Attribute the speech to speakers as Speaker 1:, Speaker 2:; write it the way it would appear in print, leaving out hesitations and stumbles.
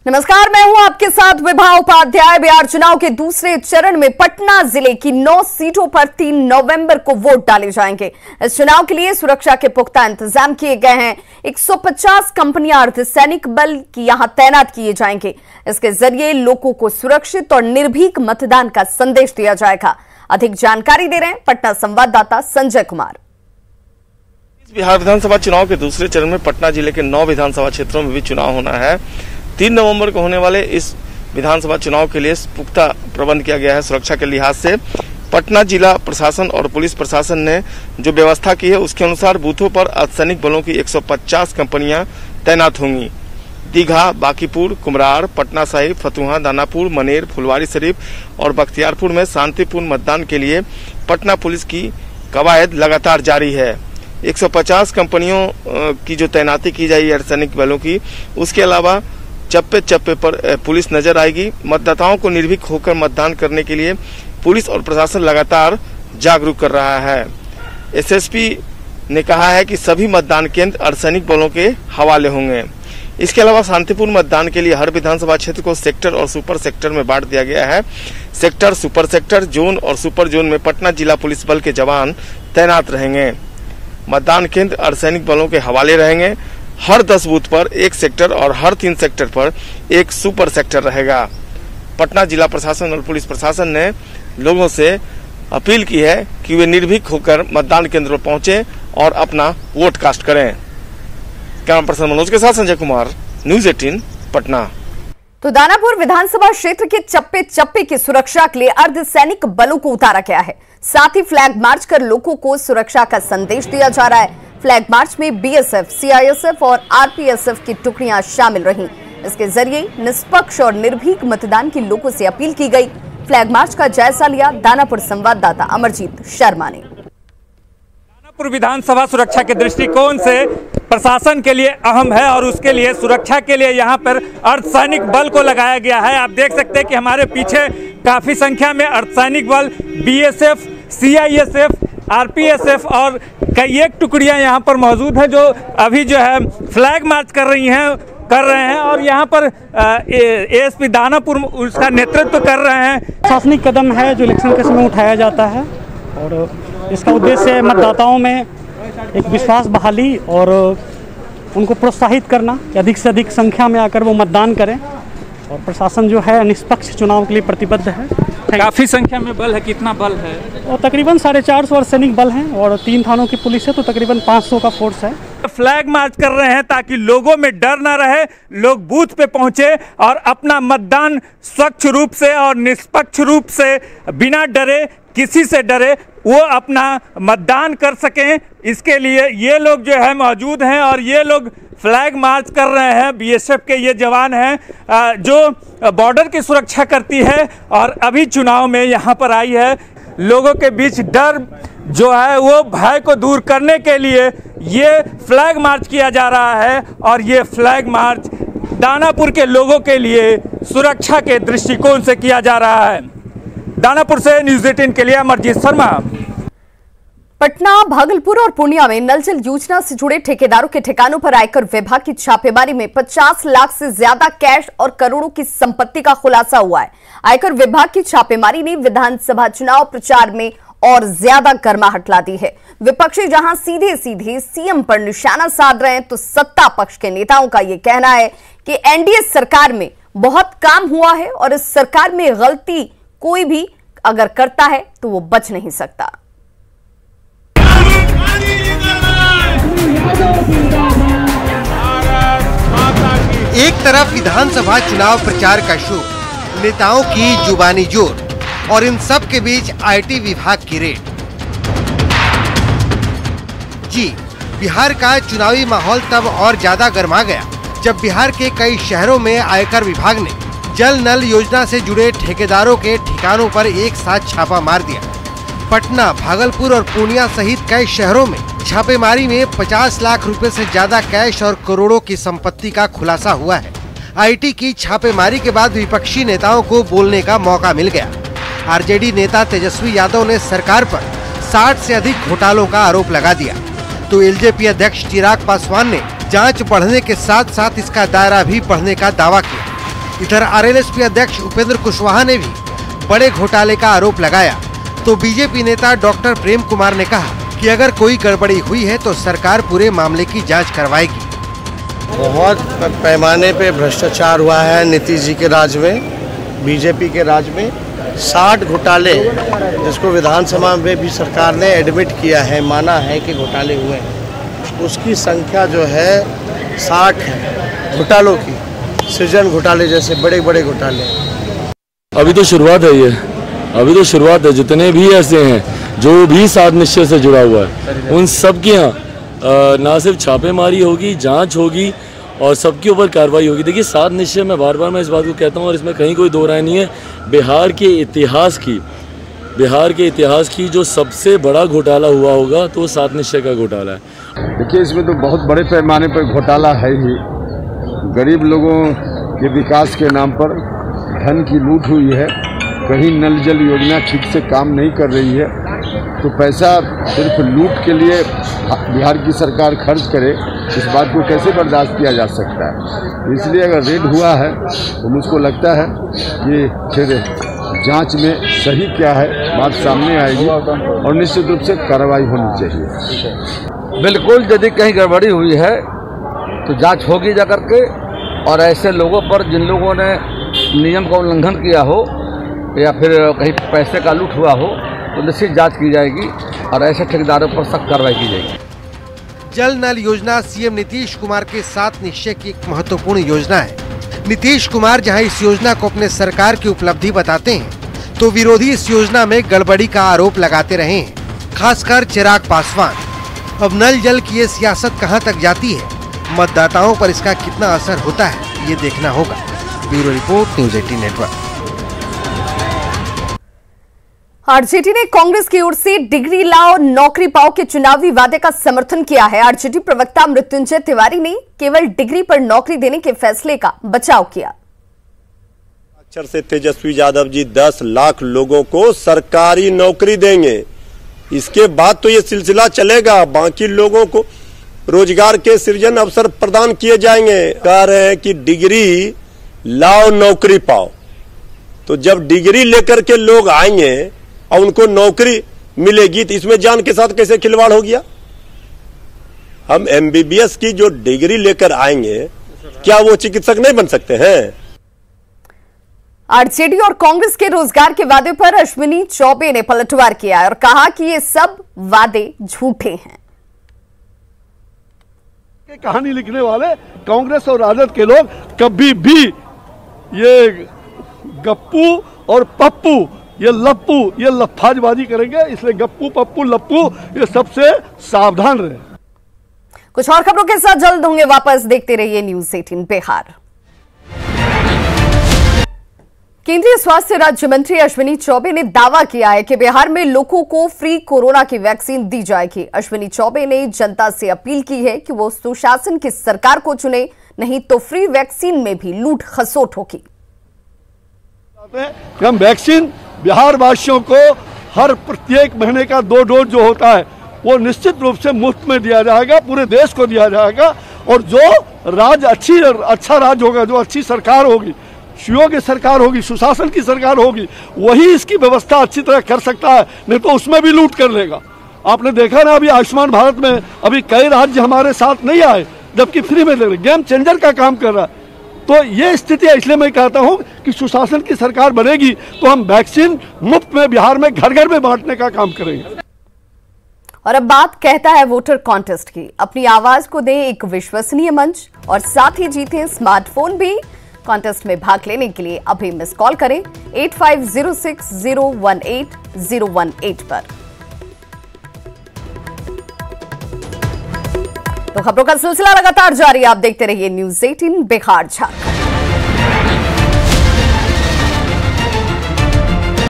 Speaker 1: नमस्कार, मैं हूं आपके साथ विभा उपाध्याय। बिहार चुनाव के दूसरे चरण में पटना जिले की 9 सीटों पर 3 नवंबर को वोट डाले जाएंगे। इस चुनाव के लिए सुरक्षा के पुख्ता इंतजाम किए गए हैं। 150 कंपनियां अर्धसैनिक बल की यहां तैनात किए जाएंगे। इसके जरिए लोगों को सुरक्षित और निर्भीक मतदान का संदेश दिया जाएगा। अधिक जानकारी दे रहे हैं पटना संवाददाता संजय कुमार।
Speaker 2: बिहार विधानसभा चुनाव के दूसरे चरण में पटना जिले के 9 विधानसभा क्षेत्रों में भी चुनाव होना है। 3 नवंबर को होने वाले इस विधानसभा चुनाव के लिए पुख्ता प्रबंध किया गया है। सुरक्षा के लिहाज से पटना जिला प्रशासन और पुलिस प्रशासन ने जो व्यवस्था की है उसके अनुसार बूथों पर अर्धसैनिक बलों की 150 कंपनियां तैनात होंगी। दीघा, बांकीपुर, कुम्हरार, पटना साहिब, फतुहा, दानापुर, मनेर, फुलवारीशरीफ और बख्तियारपुर में शांतिपूर्ण मतदान के लिए पटना पुलिस की कवायद लगातार जारी है। 150 कंपनियों की जो तैनाती की जाएगी अर्धसैनिक बलों की, उसके अलावा चप्पे चप्पे पर पुलिस नजर आएगी। मतदाताओं को निर्भीक होकर मतदान करने के लिए पुलिस और प्रशासन लगातार जागरूक कर रहा है। एसएसपी ने कहा है कि सभी मतदान केंद्र अर्धसैनिक बलों के हवाले होंगे। इसके अलावा शांतिपूर्ण मतदान के लिए हर विधानसभा क्षेत्र को सेक्टर और सुपर सेक्टर में बांट दिया गया है। सेक्टर, सुपर सेक्टर, जोन और सुपर जोन में पटना जिला पुलिस बल के जवान तैनात रहेंगे। मतदान केंद्र अर्धसैनिक बलों के हवाले रहेंगे। हर 10 बूथ पर 1 सेक्टर और हर 3 सेक्टर पर 1 सुपर सेक्टर रहेगा। पटना जिला प्रशासन और पुलिस प्रशासन ने लोगों से अपील की है कि वे निर्भीक होकर मतदान केंद्र पर पहुंचे और अपना वोट कास्ट करें। कैमरा पर्सन मनोज के साथ संजय कुमार, न्यूज़ 18 पटना।
Speaker 1: तो दानापुर विधानसभा क्षेत्र के चप्पे चप्पे की सुरक्षा के लिए अर्धसैनिक बलों को उतारा गया है। साथ ही फ्लैग मार्च कर लोगों को सुरक्षा का संदेश दिया जा रहा है। फ्लैग मार्च में बीएसएफ, सीआईएसएफ और आरपीएसएफ की टुकड़ियां शामिल रहीं। इसके जरिए निष्पक्ष और निर्भीक मतदान की लोगों से अपील की गई। फ्लैग मार्च का जायजा लिया दानापुर संवाददाता अमरजीत शर्मा ने।
Speaker 3: दानापुर विधानसभा सुरक्षा के दृष्टिकोण से प्रशासन के लिए अहम है और उसके लिए सुरक्षा के लिए यहाँ पर अर्धसैनिक बल को लगाया गया है। आप देख सकते हैं कि हमारे पीछे काफी संख्या में अर्धसैनिक बल, बीएसएफ, सीआईएसएफ, आरपीएसएफ और कई एक टुकड़ियां यहाँ पर मौजूद है जो अभी जो है फ्लैग मार्च कर रहे हैं और यहाँ पर एएसपी दानापुर उसका नेतृत्व कर रहे हैं।
Speaker 4: प्रशासनिक कदम है जो इलेक्शन के समय उठाया जाता है और इसका उद्देश्य मतदाताओं में एक विश्वास बहाली और उनको प्रोत्साहित करना कि अधिक से अधिक संख्या में आकर वो मतदान करें। और प्रशासन जो है निष्पक्ष चुनाव के लिए प्रतिबद्ध है।
Speaker 3: काफ़ी संख्या में बल है, कितना बल है?
Speaker 4: और तकरीबन 450 अर्धसैनिक बल हैं और 3 थानों की पुलिस है, तो तकरीबन 500 का फोर्स है।
Speaker 3: फ्लैग मार्च कर रहे हैं ताकि लोगों में डर ना रहे, लोग बूथ पे पहुंचे और अपना मतदान स्वच्छ रूप से और निष्पक्ष रूप से बिना डरे, किसी से डरे वो अपना मतदान कर सकें। इसके लिए ये लोग जो है मौजूद हैं और ये लोग फ्लैग मार्च कर रहे हैं। बीएसएफ के ये जवान हैं जो बॉर्डर की सुरक्षा करती है और अभी चुनाव में यहाँ पर आई है। लोगों के बीच डर जो है वो भय को दूर करने के लिए ये फ्लैग मार्च किया जा रहा है और ये फ्लैग मार्च दानापुर के लोगों के लिए सुरक्षा के दृष्टिकोण से किया जा रहा है। दानापुर से न्यूज़ 18 के लिए अमरजीत शर्मा।
Speaker 1: पटना, भागलपुर और पूर्णिया में नल जल योजना से जुड़े ठेकेदारों के ठिकानों पर आयकर विभाग की छापेमारी में 50 लाख से ज्यादा कैश और करोड़ों की संपत्ति का खुलासा हुआ है। आयकर विभाग की छापेमारी ने विधानसभा चुनाव प्रचार में और ज्यादा गर्माहट ला दी है। विपक्षी जहां सीधे सीधे सीएम पर निशाना साध रहे हैं, तो सत्ता पक्ष के नेताओं का यह कहना है कि एनडीए सरकार में बहुत काम हुआ है और इस सरकार में गलती कोई भी अगर करता है तो वो बच नहीं सकता।
Speaker 5: एक तरफ विधानसभा चुनाव प्रचार का शोर, नेताओं की जुबानी जोर और इन सब के बीच आईटी विभाग की रेड। जी, बिहार का चुनावी माहौल तब और ज्यादा गर्मा गया जब बिहार के कई शहरों में आयकर विभाग ने जल नल योजना से जुड़े ठेकेदारों के ठिकानों पर एक साथ छापा मार दिया। पटना, भागलपुर और पूर्णिया सहित कई शहरों में छापेमारी में 50 लाख रुपए से ज्यादा कैश और करोड़ों की संपत्ति का खुलासा हुआ है। आईटी की छापेमारी के बाद विपक्षी नेताओं को बोलने का मौका मिल गया। आरजेडी नेता तेजस्वी यादव ने सरकार पर 60 से अधिक घोटालों का आरोप लगा दिया, तो एलजेपी अध्यक्ष चिराग पासवान ने जांच बढ़ने के साथ साथ इसका दायरा भी बढ़ने का दावा किया। इधर आरएलएसपी अध्यक्ष उपेंद्र कुशवाहा ने भी बड़े घोटाले का आरोप लगाया तो बीजेपी नेता डॉक्टर प्रेम कुमार ने कहा कि अगर कोई गड़बड़ी हुई है तो सरकार पूरे मामले की जांच करवाएगी।
Speaker 6: बहुत पैमाने पे भ्रष्टाचार हुआ है नीतीश जी के राज में, बीजेपी के राज में। 60 घोटाले जिसको विधानसभा में भी सरकार ने एडमिट किया है, माना है कि घोटाले हुए हैं, उसकी संख्या जो है 60 है घोटालों की। सृजन घोटाले जैसे बड़े बड़े घोटाले।
Speaker 7: अभी तो शुरुआत है, ये अभी तो शुरुआत है। जितने भी ऐसे हैं जो भी सात निश्चय से जुड़ा हुआ है, उन सब के यहाँ ना सिर्फ छापेमारी होगी, जांच होगी और सबके ऊपर कार्रवाई होगी। देखिए, सात निश्चय में बार बार मैं इस बात को कहता हूँ और इसमें कहीं कोई दो राय नहीं है, बिहार के इतिहास की जो सबसे बड़ा घोटाला हुआ होगा तो वो सात निश्चय का घोटाला है।
Speaker 8: देखिए, इसमें तो बहुत बड़े पैमाने पर घोटाला है ही। गरीब लोगों के विकास के नाम पर धन की लूट हुई है। कहीं नल जल योजना ठीक से काम नहीं कर रही है तो पैसा सिर्फ लूट के लिए बिहार की सरकार खर्च करे, इस बात को कैसे बर्दाश्त किया जा सकता है। इसलिए अगर रेड हुआ है तो मुझको लगता है कि फिर जांच में सही क्या है बात सामने आएगी और निश्चित रूप से कार्रवाई होनी चाहिए।
Speaker 9: बिल्कुल, यदि कहीं गड़बड़ी हुई है तो जांच होगी जा करके, और ऐसे लोगों पर जिन लोगों ने नियम का उल्लंघन किया हो या फिर कहीं पैसे का लूट हुआ हो तो निश्चित जांच की जाएगी और ऐसे ठेकेदारों पर सख्त कार्रवाई की जाएगी।
Speaker 5: जल नल योजना सीएम नीतीश कुमार के 7 निश्चय की एक महत्वपूर्ण योजना है। नीतीश कुमार जहां इस योजना को अपने सरकार की उपलब्धि बताते हैं तो विरोधी इस योजना में गड़बड़ी का आरोप लगाते रहे हैं, खासकर चिराग पासवान। अब नल जल की ये सियासत कहां तक जाती है, मतदाताओं पर इसका कितना असर होता है, ये देखना होगा। Bureau report, news 18 network.
Speaker 1: RJD ने कांग्रेस की ओर से डिग्री लाओ नौकरी पाओ के चुनावी वादे का समर्थन किया है। आरजेडी प्रवक्ता मृत्युंजय तिवारी ने केवल डिग्री पर नौकरी देने के फैसले का बचाव किया।
Speaker 10: अक्षर से तेजस्वी यादव जी 10 लाख लोगों को सरकारी नौकरी देंगे। इसके बाद तो ये सिलसिला चलेगा, बाकी लोगों को रोजगार के सृजन अवसर प्रदान किए जाएंगे। कह रहे हैं कि डिग्री लाओ नौकरी पाओ, तो जब डिग्री लेकर के लोग आएंगे और उनको नौकरी मिलेगी तो इसमें जान के साथ कैसे खिलवाड़ हो गया। हम एमबीबीएस की जो डिग्री लेकर आएंगे, क्या वो चिकित्सक नहीं बन सकते हैं?
Speaker 1: आरजेडी और कांग्रेस के रोजगार के वादे पर अश्विनी चौबे ने पलटवार किया और कहा कि ये सब वादे झूठे हैं।
Speaker 11: कहानी लिखने वाले कांग्रेस और राजद के लोग कभी भी ये गप्पू और पप्पू, ये लप्पू, ये लफ्फाजबाजी करेंगे, इसलिए गप्पू पप्पू लप्पू ये सबसे सावधान रहे।
Speaker 1: कुछ और खबरों के साथ जल्द होंगे वापस, देखते रहिए न्यूज़ 18 बिहार। केंद्रीय स्वास्थ्य राज्य मंत्री अश्विनी चौबे ने दावा किया है कि बिहार में लोगों को फ्री कोरोना की वैक्सीन दी जाएगी। अश्विनी चौबे ने जनता से अपील की है कि वो सुशासन की सरकार को चुने, नहीं तो फ्री वैक्सीन में भी लूट खसोट होगी।
Speaker 11: हम वैक्सीन बिहार वासियों को हर प्रत्येक महीने का 2 डोज जो होता है वो निश्चित रूप से मुफ्त में दिया जाएगा, पूरे देश को दिया जाएगा। और जो राज्य अच्छा राज्य होगा, जो अच्छी सरकार होगी, सुयोग्य सरकार होगी, सुशासन की सरकार होगी, वही इसकी व्यवस्था अच्छी तरह कर सकता है, नहीं तो उसमें भी लूट कर लेगा। आपने देखा ना, अभी आयुष्मान भारत में अभी कई राज्य हमारे साथ नहीं आए, जबकि फ्री में दे रहे, गेम चेंजर का काम कर रहा है। तो ये स्थिति है, इसलिए मैं कहता हूं कि सुशासन की सरकार बनेगी तो हम वैक्सीन मुफ्त में बिहार में घर घर में बांटने का काम करेंगे।
Speaker 1: और अब बात कहता है वोटर कॉन्टेस्ट की। अपनी आवाज को दें एक विश्वसनीय मंच और साथ ही जीतें स्मार्टफोन भी। कॉन्टेस्ट में भाग लेने के लिए अभी मिस कॉल करें 8506018018 पर। तो खबरों का सिलसिला लगातार जारी, आप देखते रहिए न्यूज़ 18 बिहार झारखंड।